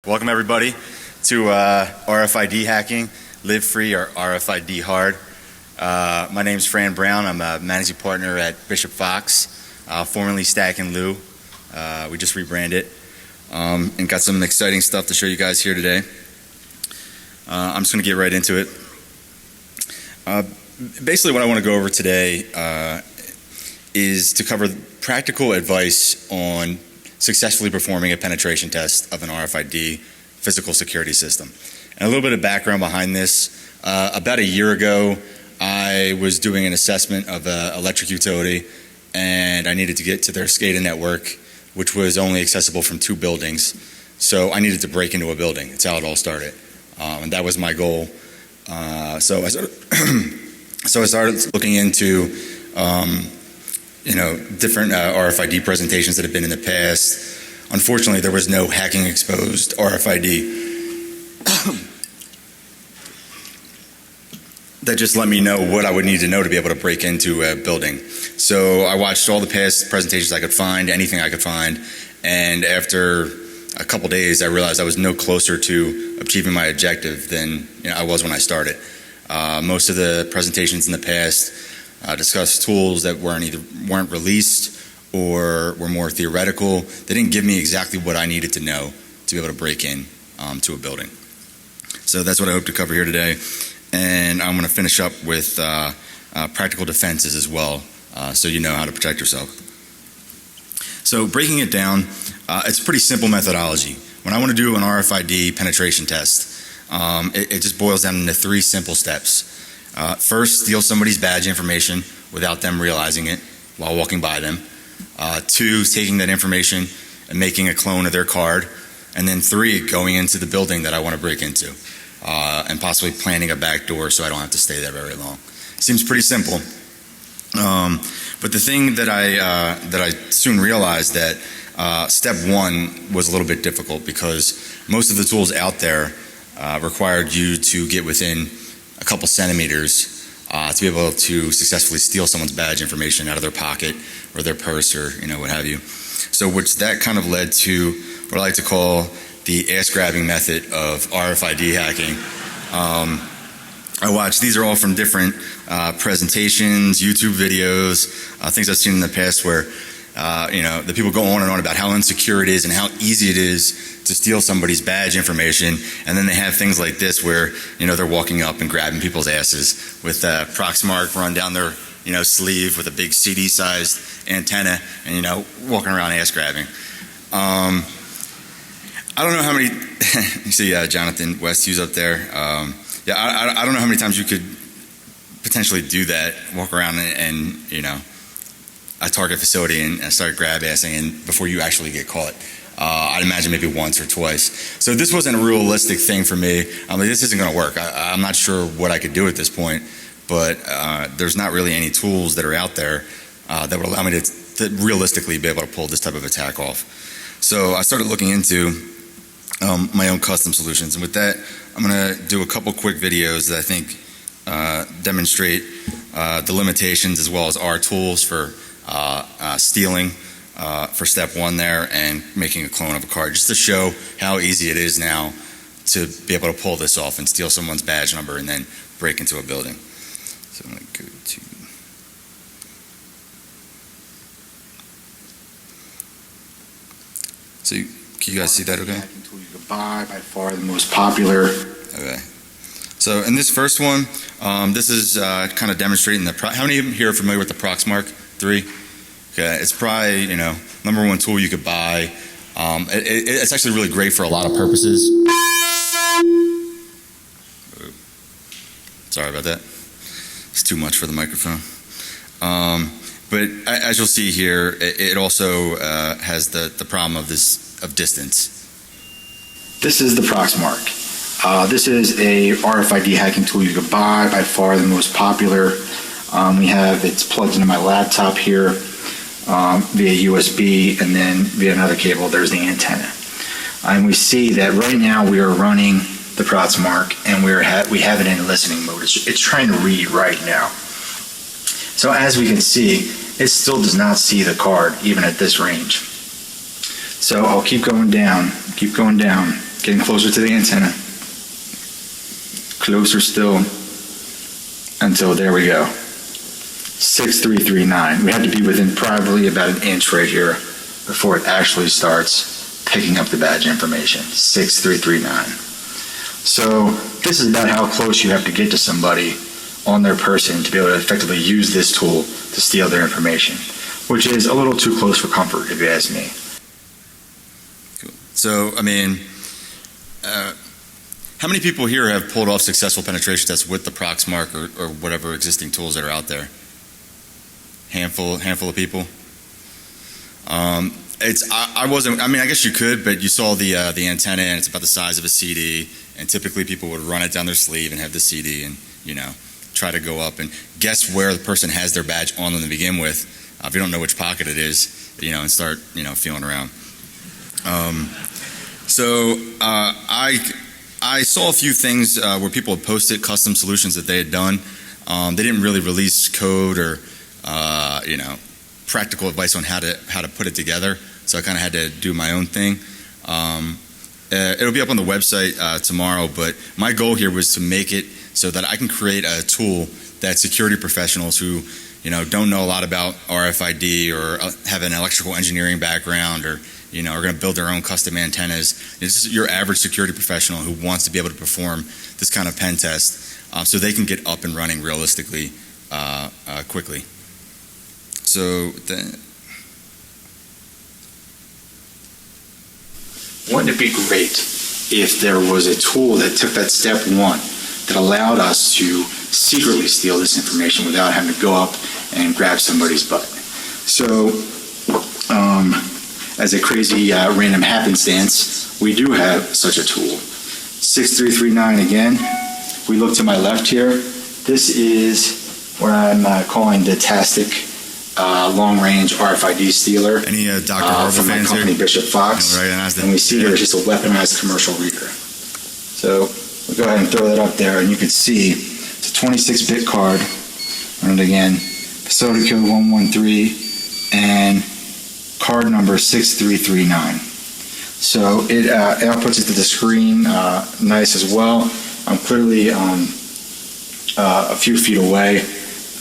Welcome everybody to RFID hacking, live free or RFID hard. My name is Fran Brown. I'm a managing partner at Bishop Fox, formerly Stack and Lou. We just rebranded and got some exciting stuff to show you guys here today. I'm just going to get right into it. Basically what I want to go over today is to cover practical advice on successfully performing a penetration test of an RFID physical security system. And a little bit of background behind this. About a year ago, I was doing an assessment of an electric utility, and I needed to get to their SCADA network, which was only accessible from 2 buildings. So I needed to break into a building. That's how it all started. And that was my goal. So I started looking into different RFID presentations that have been in the past. Unfortunately, there was no hacking exposed RFID that just let me know what I would need to know to be able to break into a building. So I watched all the past presentations I could find, anything I could find, and after a couple days I realized I was no closer to achieving my objective than I was when I started. Most of the presentations in the past discussed tools that weren't released or were more theoretical. They didn't give me exactly what I needed to know to be able to break in to a building. So that's what I hope to cover here today. And I'm going to finish up with practical defenses as well, so you know how to protect yourself. So breaking it down, it's a pretty simple methodology. When I want to do an RFID penetration test, it just boils down into 3 simple steps. First, steal somebody's badge information without them realizing it while walking by them. 2, taking that information and making a clone of their card. And then 3, going into the building that I want to break into and possibly planning a back door so I don't have to stay there very long. Seems pretty simple. But the thing that I soon realized that step 1 was a little bit difficult, because most of the tools out there required you to get within a couple centimeters to be able to successfully steal someone's badge information out of their pocket or their purse or what have you. So that kind of led to what I like to call the ass grabbing method of RFID hacking. I watched, these are all from different presentations, YouTube videos, things I've seen in the past where the people go on and on about how insecure it is and how easy it is to steal somebody's badge information, and then they have things like this where they're walking up and grabbing people's asses with a Proxmark run down their sleeve with a big CD-sized antenna, and walking around ass grabbing. I don't know how many you see Jonathan Westhughes up there. I don't know how many times you could potentially do that, walk around and a Target facility and start grab-assing and before you actually get caught. I'd imagine maybe once or twice. So this wasn't a realistic thing for me. I'm like, this isn't going to work. I'm not sure what I could do at this point, but there's not really any tools that are out there that would allow me to realistically be able to pull this type of attack off. So I started looking into my own custom solutions, and with that, I'm going to do a couple quick videos that I think demonstrate the limitations as well as our tools for stealing for step 1 there, and making a clone of a card, just to show how easy it is now to be able to pull this off and steal someone's badge number and then break into a building. So I'm going to go to can you guys see that okay? Tool you can buy, by far the most popular. Okay. So in this first one, this is kind of demonstrating how many of you here are familiar with the Proxmark 3? Okay, it's probably number 1 tool you could buy. It's actually really great for a lot of purposes. Sorry about that. It's too much for the microphone. But as you'll see here, it also has the problem of distance. This is the Proxmark. This is a RFID hacking tool you can buy, by far the most popular. It's plugged into my laptop here via USB, and then via another cable there's the antenna. And we see that right now we are running the Proxmark, and we have it in listening mode. It's trying to read right now. So as we can see, it still does not see the card even at this range. So I'll keep going down, Getting closer to the antenna. Closer still. Until there we go. 6339. We have to be within probably about an inch right here before it actually starts picking up the badge information. 6339. So this is about how close you have to get to somebody on their person to be able to effectively use this tool to steal their information, which is a little too close for comfort, if you ask me. Cool. So, I mean, how many people here have pulled off successful penetration tests with the Proxmark or whatever existing tools that are out there? Handful of people. I wasn't. I mean, I guess you could, but you saw the antenna, and it's about the size of a CD. And typically, people would run it down their sleeve and have the CD, and try to go up and guess where the person has their badge on them to begin with. If you don't know which pocket it is, and start feeling around. So I saw a few things where people had posted custom solutions that they had done. They didn't really release code or practical advice on how to put it together. So I kind of had to do my own thing. It'll be up on the website tomorrow, but my goal here was to make it so that I can create a tool that security professionals who don't know a lot about RFID or have an electrical engineering background or are going to build their own custom antennas. It's just your average security professional who wants to be able to perform this kind of pen test so they can get up and running realistically quickly. So wouldn't it be great if there was a tool that took that step one that allowed us to secretly steal this information without having to go up and grab somebody's butt? So, as a crazy random happenstance, we do have such a tool. 6339 again. We look to my left here. This is what I'm calling the Tastic long-range RFID stealer. Any Dr. Harville from my fans company, here? Bishop Fox. And we see here it's just a weaponized commercial reader. So we'll go ahead and throw that up there, and you can see it's a 26-bit card. Run it again. Facility code 113 and card number 6339. So it outputs it to the screen nice as well. I'm clearly a few feet away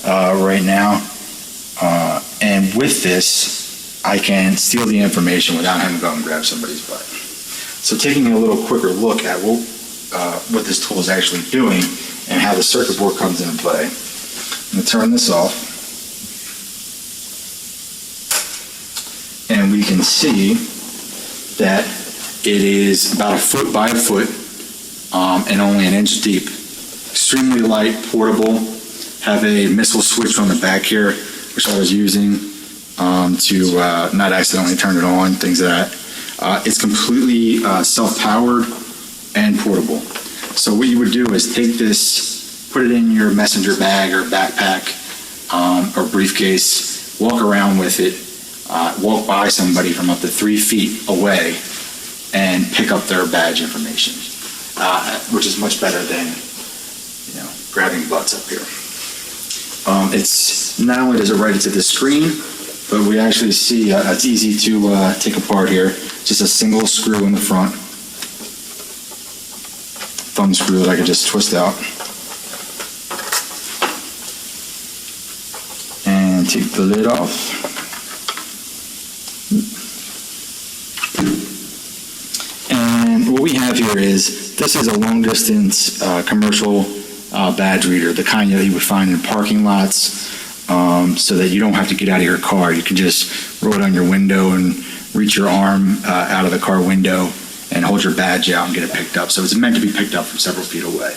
right now. And with this, I can steal the information without having to go and grab somebody's butt. So taking a little quicker look at what this tool is actually doing and how the circuit board comes into play. I'm going to turn this off. And we can see that it is about 1 foot by 1 foot and only 1 inch deep. Extremely light, portable. Have a missile switch on the back here, which I was using to not accidentally turn it on, things like that. It's completely self-powered and portable. So what you would do is take this, put it in your messenger bag or backpack or briefcase, walk around with it, walk by somebody from up to 3 feet away and pick up their badge information, which is much better than grabbing butts up here. It's not only does it write it to the screen, but we actually see it's easy to take apart here. Just a single screw in the front, thumb screw that I could just twist out, and take the lid off. And what we have here is this is a long distance commercial badge reader, the kind that you would find in parking lots, so that you don't have to get out of your car. You can just roll it on your window and reach your arm out of the car window and hold your badge out and get it picked up. So it's meant to be picked up from several feet away.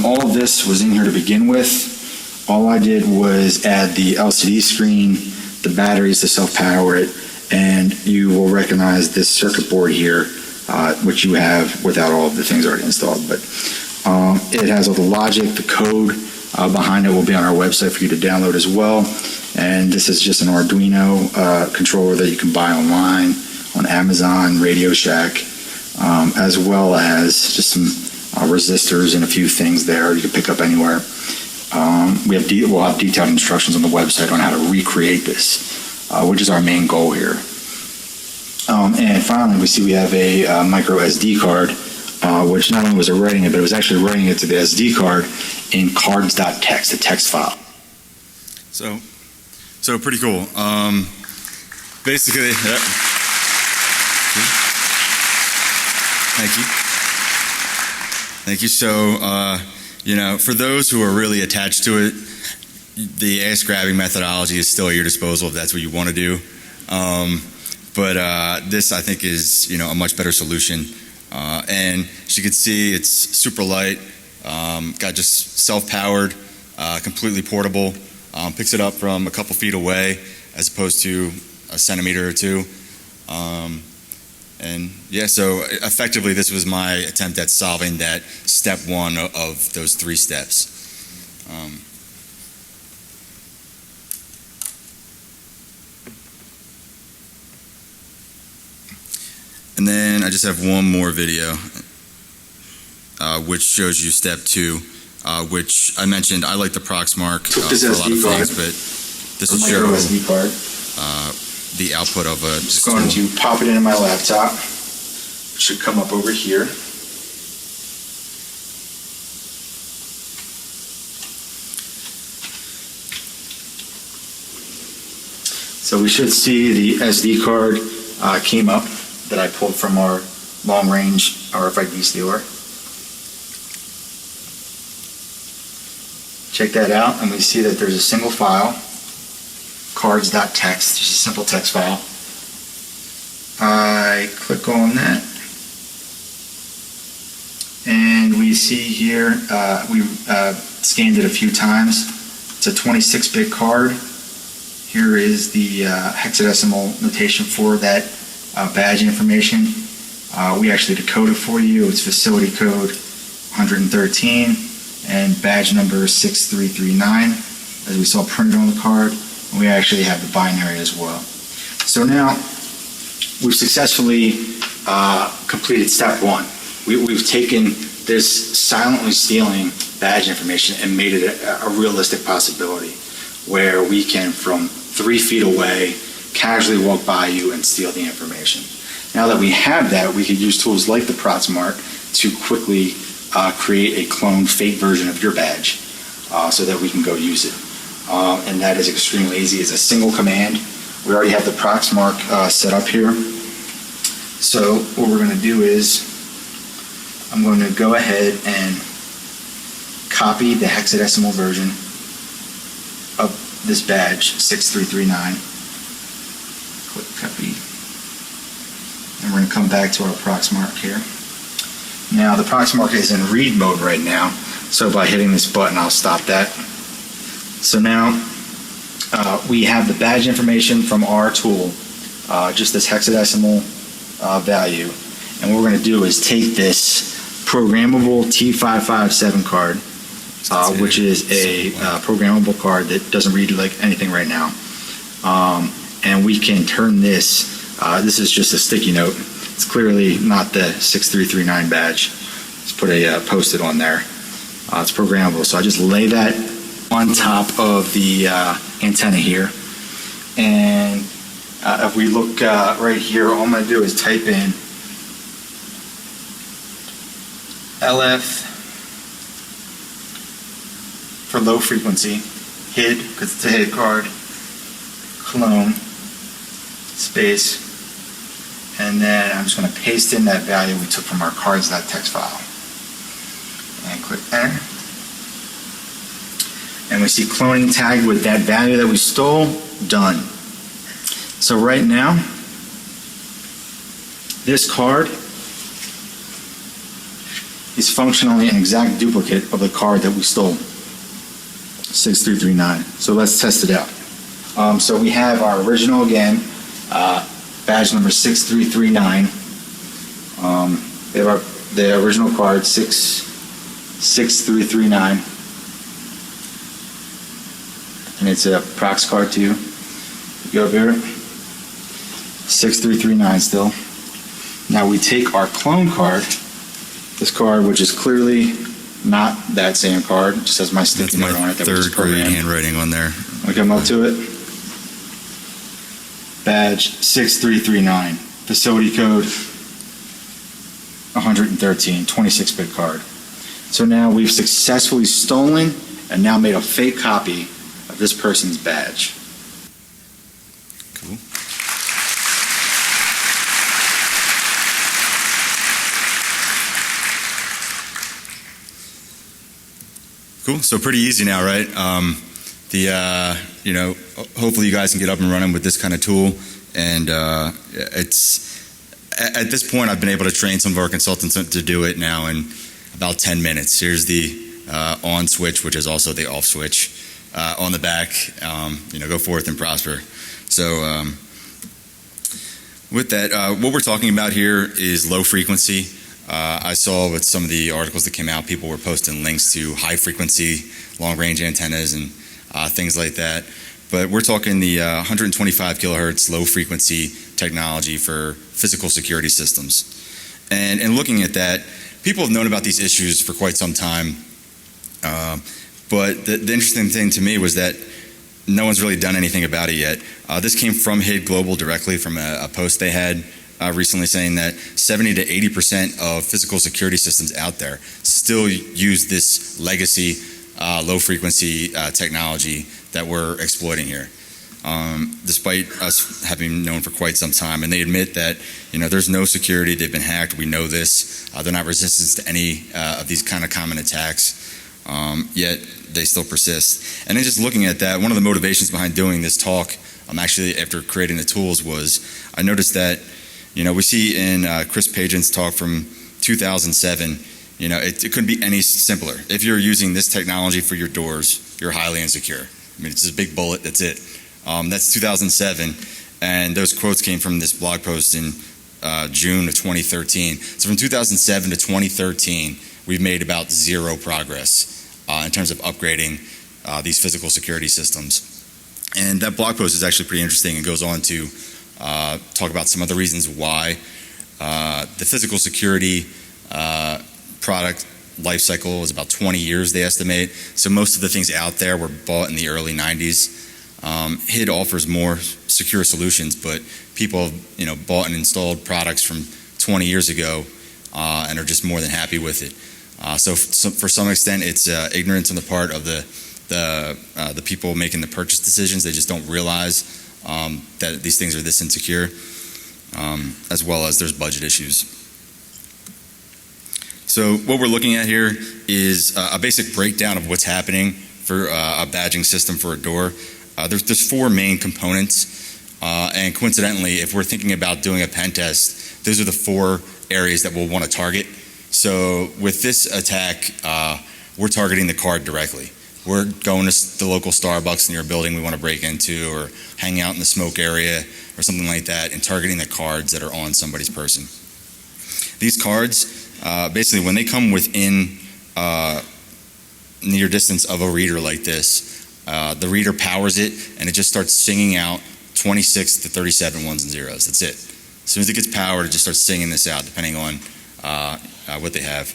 All of this was in here to begin with. All I did was add the LCD screen, the batteries to self-power it, and you will recognize this circuit board here, which you have without all of the things already installed. But it has all the logic, the code behind it will be on our website for you to download as well. And this is just an Arduino controller that you can buy online on Amazon, Radio Shack, as well as just some resistors and a few things there you can pick up anywhere. We'll have detailed instructions on the website on how to recreate this, which is our main goal here. And finally, we have a micro SD card, which not only was it writing it, but it was actually writing it to the SD card in cards.txt, a text file. So pretty cool. Basically, Thank you. So, for those who are really attached to it, the ass grabbing methodology is still at your disposal if that's what you want to do. But this, I think, is a much better solution. And as you can see, it's super light. Got just self-powered, completely portable. Picks it up from a couple feet away as opposed to a centimeter or two. So effectively, this was my attempt at solving that step one of those 3 steps. And then I just have one more video, which shows you step 2, which I mentioned. I like the Proxmark for a lot of things, but this will show SD card. The output of a. Just going to pop it into my laptop. It should come up over here. So we should see the SD card came up that I pulled from our long-range RFID stealer. Check that out, and we see that there's a single file, cards.txt, just a simple text file. I click on that, and we see here, we scanned it a few times. It's a 26-bit card. Here is the hexadecimal notation for that badge information. We actually decode it for you. It's facility code 113 and badge number 6339, as we saw printed on the card. And we actually have the binary as well. So now we've successfully completed step 1. We've taken this silently stealing badge information and made it a realistic possibility where we can, from 3 feet away, casually walk by you and steal the information. Now that we have that, we could use tools like the Proxmark to quickly create a cloned fake version of your badge so that we can go use it. And that is extremely easy. It's a single command. We already have the Proxmark set up here. So what we're going to do is I'm going to go ahead and copy the hexadecimal version of this badge, 6339. Click copy. And we're going to come back to our Proxmark here. Now the Proxmark is in read mode right now, so by hitting this button I'll stop that. So now we have the badge information from our tool, just this hexadecimal value, and what we're going to do is take this programmable T557 card, which is a programmable card that doesn't read like anything right now, and we can turn this. This is just a sticky note. It's clearly not the 6339 badge. Let's put a post-it on there. It's programmable, so I just lay that on top of the antenna here, and if we look right here, all I'm going to do is type in LF for low frequency, HID, because it's a HID card, clone, space, and then I'm just going to paste in that value we took from our cards.txt file. And click enter. And we see cloning tagged with that value that we stole, done. So right now, this card is functionally an exact duplicate of the card that we stole, 6339. So let's test it out. So we have our original again, badge number 6339. We have the original card, 6339. And it's a Prox card too. Go over here, 6339 still. Now we take our clone card, this card, which is clearly not that same card, just has my sticky note on it. That third grade handwriting on there. We come up to it. Badge 6339. facility code 113, 26-bit card. So now we've successfully stolen and now made a fake copy of this person's badge. Cool. Cool. So pretty easy now, right? Hopefully you guys can get up and running with this kind of tool. And it's at this point, I've been able to train some of our consultants to do it now in about 10 minutes. Here's the on switch, which is also the off switch on the back. Go forth and prosper. So with that, what we're talking about here is low frequency. I saw with some of the articles that came out, people were posting links to high frequency, long range antennas and things like that. But we're talking the 125 kilohertz low frequency technology for physical security systems. And in looking at that, people have known about these issues for quite some time. But the interesting thing to me was that no one's really done anything about it yet. This came from HID Global directly from a post they had recently saying that 70 to 80% of physical security systems out there still use this legacy low frequency technology that we're exploiting here, despite us having known for quite some time. And they admit that there's no security, they've been hacked, we know this, they're not resistant to any of these kind of common attacks, yet they still persist. And then just looking at that, one of the motivations behind doing this talk, actually after creating the tools, was I noticed that we see in Chris Pagin's talk from 2007, it couldn't be any simpler. If you're using this technology for your doors, you're highly insecure. I mean, it's just a big bullet, that's it. That's 2007, and those quotes came from this blog post in June of 2013. So from 2007 to 2013, we've made about zero progress in terms of upgrading these physical security systems. And that blog post is actually pretty interesting. It goes on to talk about some of the reasons why the physical security product life cycle is about 20 years, they estimate. So most of the things out there were bought in the early 90s. HID offers more secure solutions, but people have bought and installed products from 20 years ago and are just more than happy with it. So for some extent, it's ignorance on the part of the people making the purchase decisions. They just don't realize that these things are this insecure, as well as there's budget issues. So what we're looking at here is a basic breakdown of what's happening for a badging system for a door. There's four main components, and coincidentally, if we're thinking about doing a pen test, those are the four areas that we'll want to target. So with this attack, we're targeting the card directly. We're going to the local Starbucks in your building we want to break into, or hang out in the smoke area or something like that, and targeting the cards that are on somebody's person. These cards, basically when they come within near distance of a reader like this, the reader powers it and it just starts singing out 26 to 37 ones and zeros. That's it. As soon as it gets powered, it just starts singing this out depending on what they have.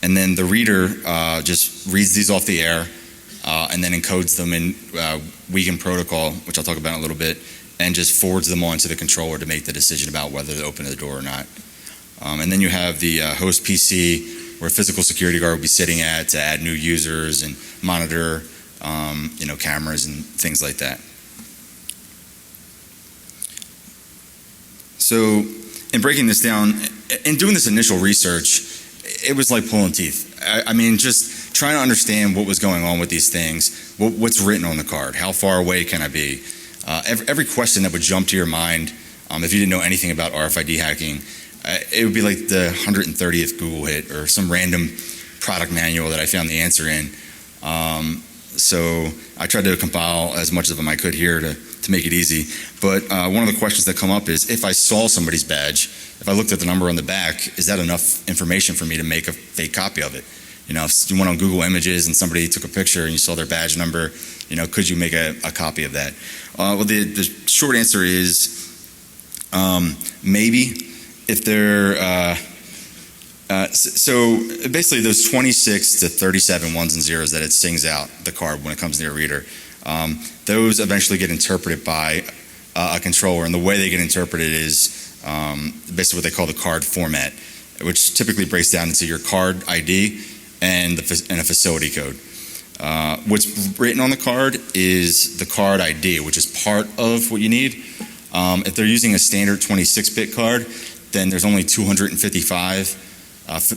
And then the reader just reads these off the air and then encodes them in Wiegand protocol, which I'll talk about in a little bit, and just forwards them on to the controller to make the decision about whether to open the door or not. And then you have the host PC, where a physical security guard will be sitting at to add new users and monitor cameras and things like that. So in breaking this down, in doing this initial research, it was like pulling teeth. I mean, just trying to understand what was going on with these things, what's written on the card, how far away can I be? Every question that would jump to your mind, if you didn't know anything about RFID hacking, it would be like the 130th Google hit or some random product manual that I found the answer in. So I tried to compile as much of them I could here to make it easy. But one of the questions that come up is, if I saw somebody's badge, if I looked at the number on the back, is that enough information for me to make a fake copy of it? If you went on Google Images and somebody took a picture and you saw their badge number, could you make a copy of that? Well, the short answer is maybe. If they're so basically those 26 to 37 ones and zeros that it sings out the card when it comes near a reader, those eventually get interpreted by a controller, and the way they get interpreted is basically what they call the card format, which typically breaks down into your card ID and a facility code. What's written on the card is the card ID, which is part of what you need. If they're using a standard 26-bit card, then there's only 255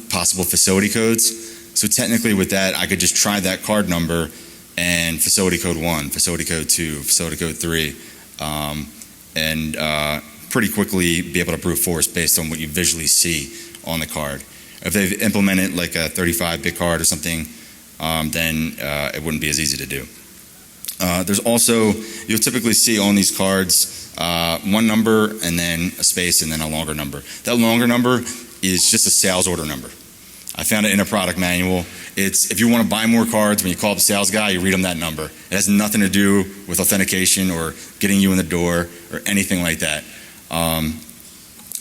possible facility codes. So technically with that, I could just try that card number and facility code 1, facility code 2, facility code 3, and pretty quickly be able to brute force based on what you visually see on the card. If they've implemented like a 35-bit card or something, then it wouldn't be as easy to do. There's also, you'll typically see on these cards one number and then a space and then a longer number. That longer number is just a sales order number. I found it in a product manual. It's if you want to buy more cards, when you call the sales guy, you read them that number. It has nothing to do with authentication or getting you in the door or anything like that.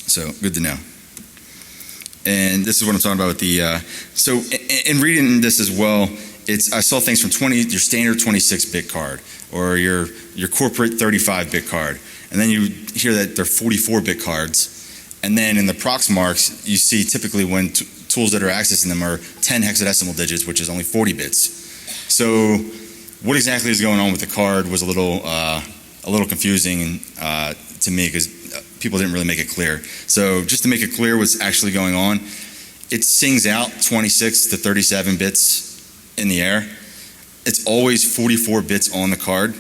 So good to know. And this is what I'm talking about with the, so in reading this as well, I saw things from your standard 26-bit card or your corporate 35-bit card. And then you hear that they're 44-bit cards. And then in the Proxmarks, you see typically when tools that are accessing them are 10 hexadecimal digits, which is only 40 bits. So what exactly is going on with the card was a little confusing to me because people didn't really make it clear. So just to make it clear what's actually going on, it sings out 26 to 37 bits in the air. It's always 44 bits on the card.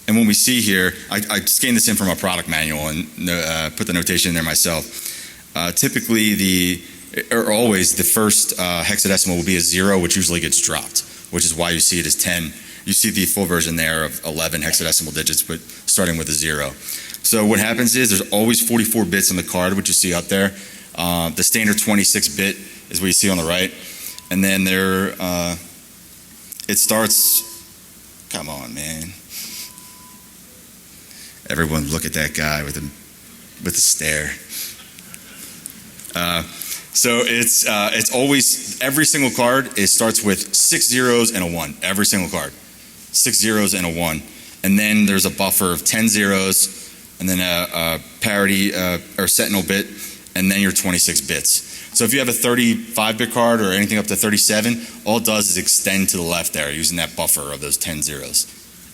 And what we see here, I scanned this in from a product manual and put the notation in there myself. Typically always the first hexadecimal will be a 0, which usually gets dropped, which is why you see it as 10. You see the full version there of 11 hexadecimal digits, but starting with a 0. So what happens is there's always 44 bits on the card, which you see up there. The standard 26-bit is what you see on the right. And then it starts, come on, man. Everyone look at that guy with the stare. So it's always, every single card, it starts with 6 zeros and a 1. Every single card. 6 zeros and a 1. And then there's a buffer of 10 zeros, and then a parity or sentinel bit, and then your 26 bits. So if you have a 35-bit card or anything up to 37, all it does is extend to the left there using that buffer of those 10 zeros.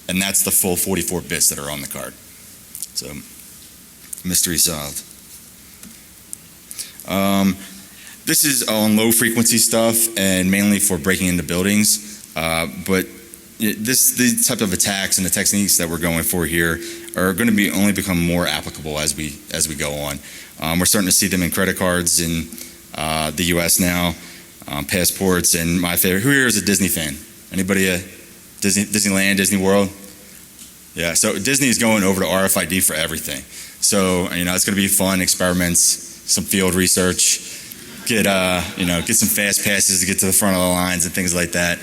And that's the full 44 bits that are on the card. So, mystery solved. This is on low frequency stuff and mainly for breaking into buildings. But these type of attacks and the techniques that we're going for here are going to only become more applicable as we go on. We're starting to see them in credit cards in the U.S. now, passports, and my favorite. Who here is a Disney fan? Anybody a Disneyland, Disney World? Yeah, so Disney is going over to RFID for everything. So, it's going to be fun experiments, some field research, get some fast passes to get to the front of the lines and things like that.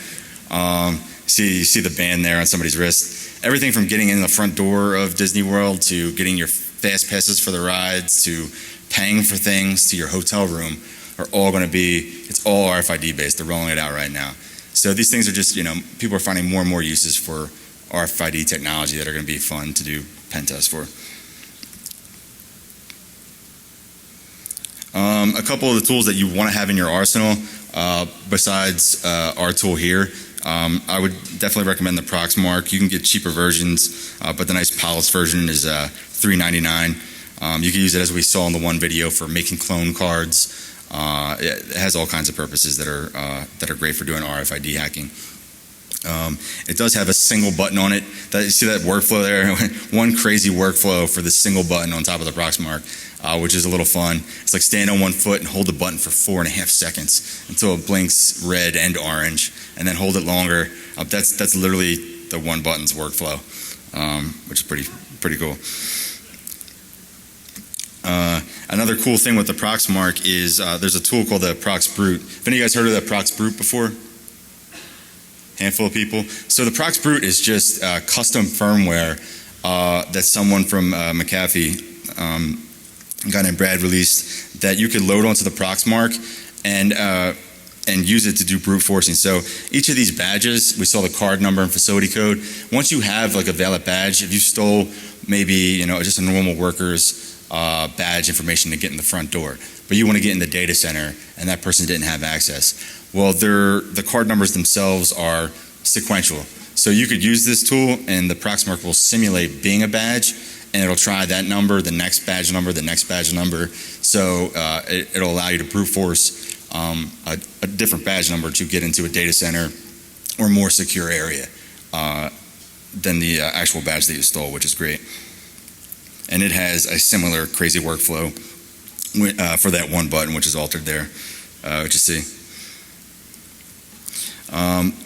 You see the band there on somebody's wrist. Everything from getting in the front door of Disney World to getting your fast passes for the rides to paying for things to your hotel room are all going to be, it's all RFID based. They're rolling it out right now. So these things are just, people are finding more and more uses for RFID technology that are going to be fun to do pen tests for. A couple of the tools that you want to have in your arsenal, besides our tool here, I would definitely recommend the Proxmark. You can get cheaper versions, but the nice polished version is $3.99. You can use it, as we saw in the one video, for making clone cards. It has all kinds of purposes that are great for doing RFID hacking. It does have a single button on it. You see that workflow there? One crazy workflow for the single button on top of the Proxmark, which is a little fun. It's like stand on one foot and hold the button for 4.5 seconds until it blinks red and orange, and then hold it longer. That's literally the one button's workflow, which is pretty cool. Another cool thing with the Proxmark is there's a tool called the Prox Brute. Have any of you guys heard of the Prox Brute before? Handful of people. So the Prox Brute is just custom firmware that someone from McAfee, a guy named Brad, released that you could load onto the Proxmark and use it to do brute forcing. So each of these badges, we saw the card number and facility code. Once you have like a valid badge, if you stole maybe just a normal worker's badge information to get in the front door, but you want to get in the data center and that person didn't have access. Well, the card numbers themselves are sequential. So you could use this tool and the Proxmark will simulate being a badge, and it'll try that number, the next badge number, the next badge number. So it'll allow you to brute force a different badge number to get into a data center or more secure area than the actual badge that you stole, which is great. And it has a similar crazy workflow for that one button, which is altered there, which you see.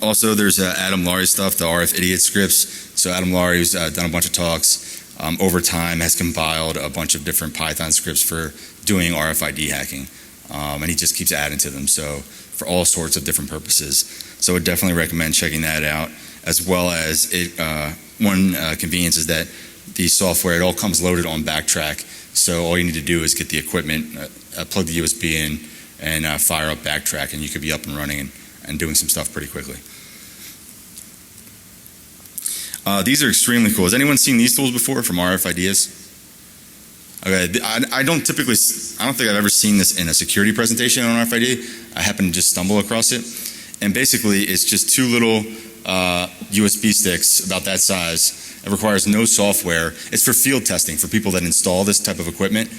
Also, there's Adam Laurie stuff, the RFID scripts. So Adam Laurie's done a bunch of talks. Over time has compiled a bunch of different Python scripts for doing RFID hacking. And he just keeps adding to them, so for all sorts of different purposes. So I would definitely recommend checking that out, as well as one convenience is that the software, it all comes loaded on Backtrack. So all you need to do is get the equipment, plug the USB in, and fire up Backtrack, and you could be up and running and doing some stuff pretty quickly. These are extremely cool. Has anyone seen these tools before from RFIDs? Okay, I don't think I've ever seen this in a security presentation on RFID. I happened to just stumble across it. And basically, it's just two little USB sticks about that size. It requires no software. It's for field testing, for people that install this type of equipment.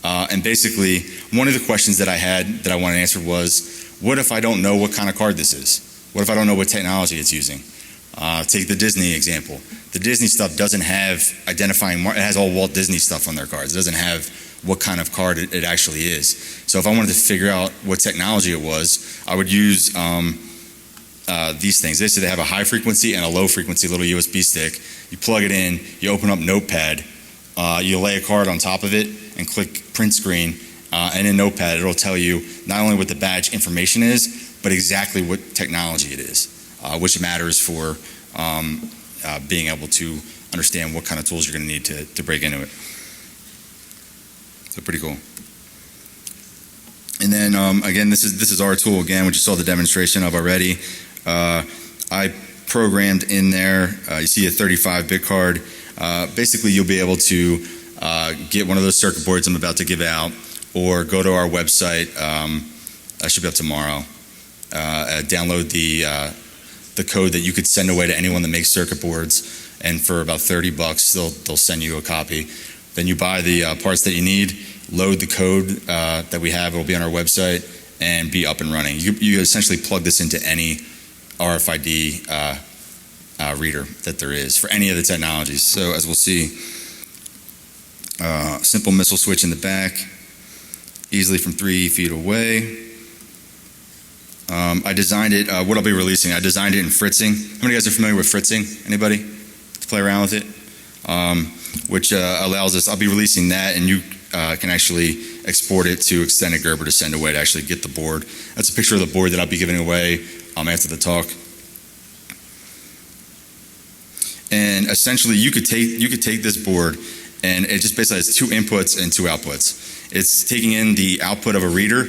And basically, one of the questions that I had that I wanted to answer was, what if I don't know what kind of card this is? What if I don't know what technology it's using? Take the Disney example. The Disney stuff doesn't have identifying, it has all Walt Disney stuff on their cards. It doesn't have what kind of card it actually is. So if I wanted to figure out what technology it was, I would use these things. They say they have a high frequency and a low frequency little USB stick. You plug it in, you open up Notepad, you lay a card on top of it and click print screen, and in Notepad it'll tell you not only what the badge information is, but exactly what technology it is, which matters for being able to understand what kind of tools you're going to need to break into it. So pretty cool. And then again, this is our tool again, which you saw the demonstration of already. I programmed in there, you see a 35-bit card. Basically, you'll be able to get one of those circuit boards I'm about to give out, or go to our website. I should be up tomorrow. Download the code that you could send away to anyone that makes circuit boards, and for about $30, they'll send you a copy. Then you buy the parts that you need, load the code that we have. It'll be on our website and be up and running. You essentially plug this into any RFID reader that there is for any of the technologies. So as we'll see, simple missile switch in the back, easily from 3 feet away. I designed it, what I'll be releasing, I designed it in fritzing. How many of you guys are familiar with fritzing? Anybody? To play around with it? Which allows us, I'll be releasing that, and you can actually export it to extended Gerber to send away to actually get the board. That's a picture of the board that I'll be giving away after the talk. And essentially, you could take this board, and it just basically has 2 inputs and 2 outputs. It's taking in the output of a reader,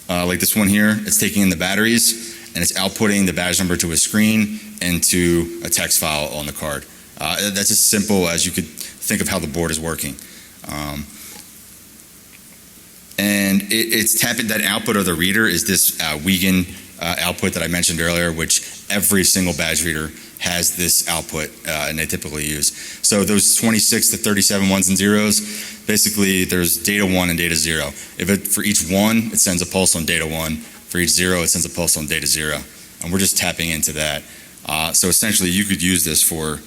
like this one here. It's taking in the batteries, and it's outputting the badge number to a screen and to a text file on the card. That's as simple as you could think of how the board is working. And it's tapping, that output of the reader is this Wiegand output that I mentioned earlier, which every single badge reader has this output, and they typically use. So those 26 to 37 ones and zeros, basically there's data 1 and data 0. For each 1, it sends a pulse on data 1. For each 0, it sends a pulse on data 0. And we're just tapping into that. So essentially you could use this for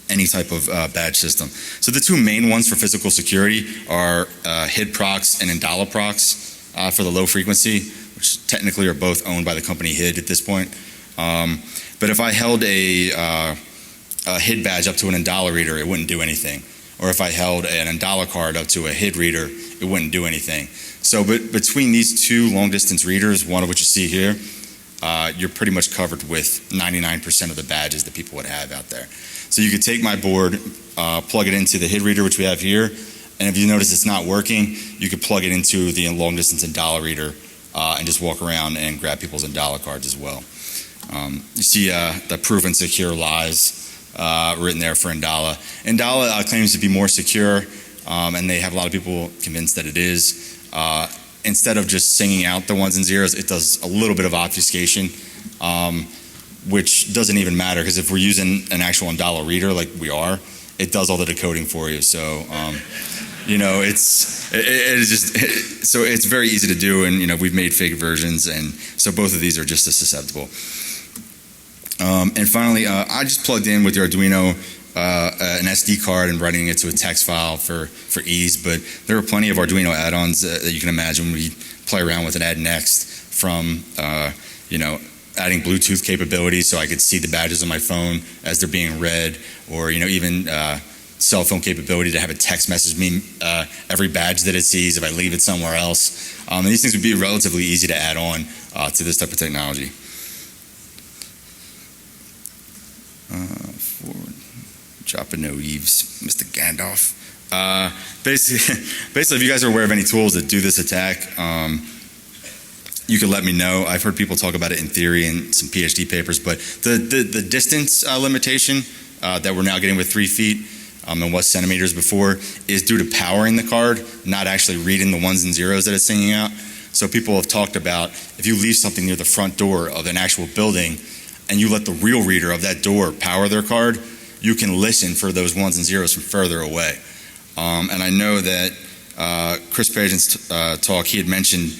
any type of badge system. So the 2 main ones for physical security are HID-Prox and Indala-Prox for the low frequency, which technically are both owned by the company HID at this point. But if I held a HID badge up to an Indala reader, it wouldn't do anything. Or if I held an Indala card up to a HID reader, it wouldn't do anything. So between these 2 long-distance readers, one of which you see here, you're pretty much covered with 99% of the badges that people would have out there. So you could take my board, plug it into the HID reader, which we have here, and if you notice it's not working, you could plug it into the long-distance Indala reader and just walk around and grab people's Indala cards as well. You see the proven secure lies written there for Indala. Indala claims to be more secure. and they have a lot of people convinced that it is. Instead of just singing out the ones and zeros, it does a little bit of obfuscation, which doesn't even matter, because if we're using an actual dollar reader like we are, it does all the decoding for you. So, so it's very easy to do, and we've made fake versions, and so both of these are just as susceptible. And finally, I just plugged in with the Arduino an SD card and writing it to a text file for ease, but there are plenty of Arduino add-ons that you can imagine we play around with and add next, from adding Bluetooth capabilities so I could see the badges on my phone as they're being read, or even cell phone capability to have a text message me every badge that it sees if I leave it somewhere else. And these things would be relatively easy to add on to this type of technology. Forward. Dropping no eaves, Mr. Gandalf. Basically, if you guys are aware of any tools that do this attack, you can let me know. I've heard people talk about it in theory in some PhD papers, but the distance limitation that we're now getting with 3 feet and was centimeters before is due to powering the card, not actually reading the ones and zeros that it's singing out. So people have talked about, if you leave something near the front door of an actual building and you let the real reader of that door power their card, you can listen for those ones and zeros from further away. And I know that Chris Pageant's talk, he had mentioned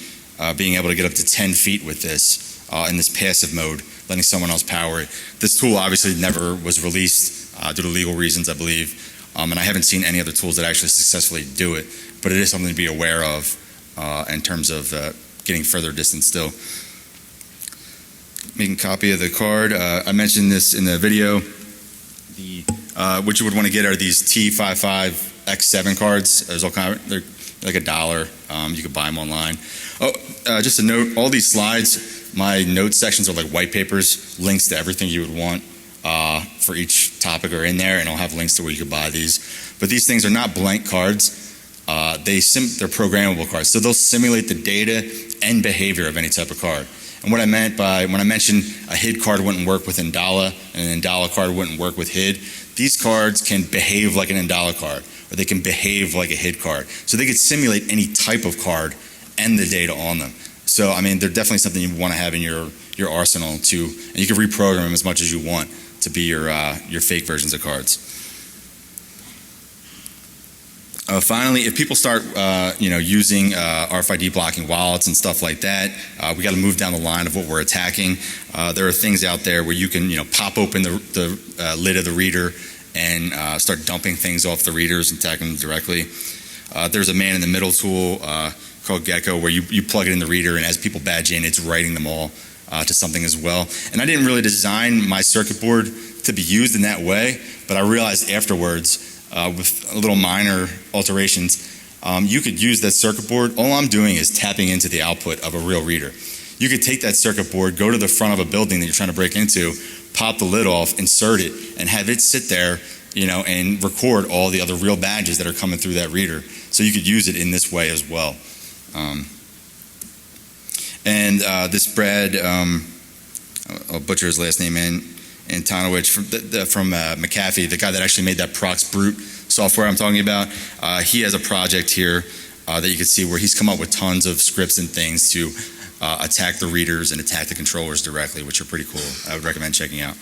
being able to get up to 10 feet with this in this passive mode, letting someone else power it. This tool obviously never was released due to legal reasons, I believe, and I haven't seen any other tools that actually successfully do it, but it is something to be aware of in terms of getting further distance still. Making a copy of the card. I mentioned this in the video. What you would want to get are these T55X7 cards. There's all kind of, they're like $1. You could buy them online. Oh, just a note, all these slides, my notes sections are like white papers, links to everything you would want for each topic are in there, and I'll have links to where you could buy these. But these things are not blank cards. They're programmable cards, so they'll simulate the data and behavior of any type of card. And what I meant by, when I mentioned a HID card wouldn't work with Indala and an Indala card wouldn't work with HID, these cards can behave like an Indala card, or they can behave like a HID card. So they could simulate any type of card and the data on them. So, I mean, they're definitely something you want to have in your arsenal and you can reprogram them as much as you want to be your fake versions of cards. Finally, if people start, using RFID blocking wallets and stuff like that, we got to move down the line of what we're attacking. There are things out there where you can, pop open the lid of the reader and start dumping things off the readers and attacking them directly. There's a man-in-the-middle tool called Gecko where you plug it in the reader, and as people badge in, it's writing them all to something as well. And I didn't really design my circuit board to be used in that way, but I realized afterwards, with a little minor alterations, you could use that circuit board. All I'm doing is tapping into the output of a real reader. You could take that circuit board, go to the front of a building that you're trying to break into, pop the lid off, insert it, and have it sit there, and record all the other real badges that are coming through that reader. So you could use it in this way as well. This Brad, I'll butcher his last name Antonowicz from McAfee, the guy that actually made that Prox Brute software I'm talking about, he has a project here that you can see where he's come up with tons of scripts and things to attack the readers and attack the controllers directly, which are pretty cool. I would recommend checking out.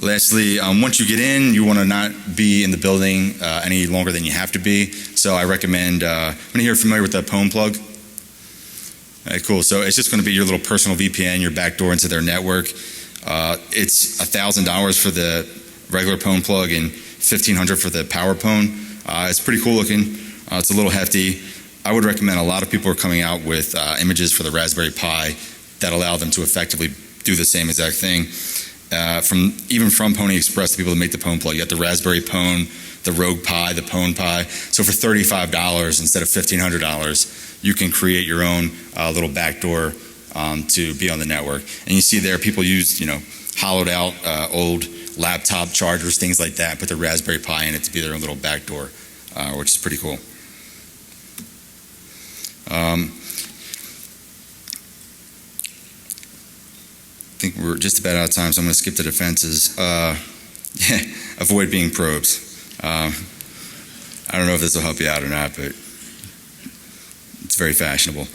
Lastly, once you get in, you want to not be in the building any longer than you have to be. So I recommend, when you're familiar with the Pwn plug, all right, cool. So it's just going to be your little personal VPN, your backdoor into their network. It's $1,000 for the regular Pwn plug and $1,500 for the power Pwn. It's pretty cool looking. It's a little hefty. I would recommend, a lot of people are coming out with images for the Raspberry Pi that allow them to effectively do the same exact thing. From Pony Express, the people that make the Pwn plug, you got the Raspberry Pwn, the Rogue Pi, the Pwn Pi. So for $35 instead of $1,500, you can create your own little backdoor to be on the network. And you see there, people use, hollowed out old laptop chargers, things like that, put the Raspberry Pi in it to be their own little backdoor, which is pretty cool. I think we're just about out of time, so I'm going to skip the defenses. Avoid being probes. I don't know if this will help you out or not, but it's very fashionable.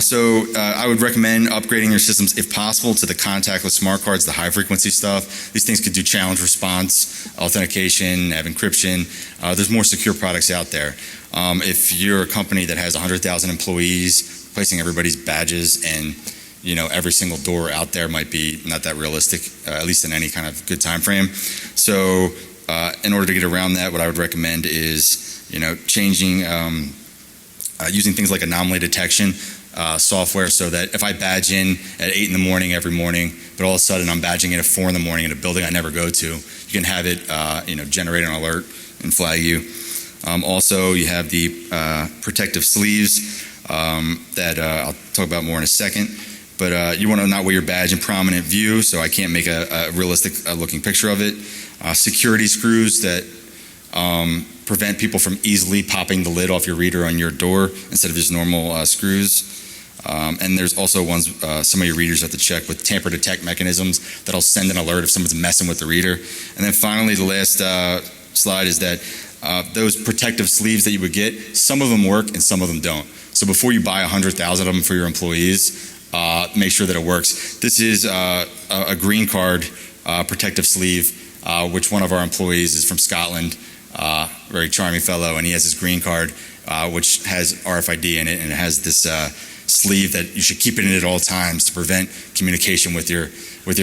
So I would recommend upgrading your systems, if possible, to the contactless smart cards, the high-frequency stuff. These things could do challenge response, authentication, have encryption. There's more secure products out there. If you're a company that has 100,000 employees, placing everybody's badges and every single door out there might be not that realistic, at least in any kind of good time frame. So in order to get around that, what I would recommend is changing, using things like anomaly detection software, so that if I badge in at 8 in the morning every morning, but all of a sudden I'm badging in at 4 in the morning in a building I never go to, you can have it generate an alert and flag you. Also, you have the protective sleeves that I'll talk about more in a second. But you want to not wear your badge in prominent view, so I can't make a realistic looking picture of it. Security screws that prevent people from easily popping the lid off your reader on your door instead of just normal screws. And there's also ones, some of your readers have to check with tamper detect mechanisms that'll send an alert if someone's messing with the reader. And then finally, the last slide is that those protective sleeves that you would get, some of them work and some of them don't. So before you buy 100,000 of them for your employees, make sure that it works. This is a green card protective sleeve, which one of our employees is from Scotland, very charming fellow, and he has his green card, which has RFID in it, and it has this sleeve that you should keep it in at all times to prevent communication with your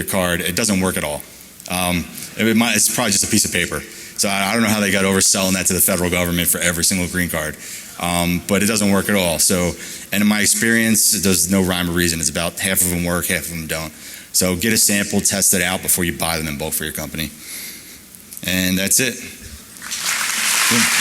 card. It doesn't work at all. It's probably just a piece of paper. So I don't know how they got overselling that to the federal government for every single green card. But it doesn't work at all. So, and in my experience, there's no rhyme or reason. It's about half of them work, half of them don't. So get a sample, test it out before you buy them in bulk for your company. And that's it. Cool.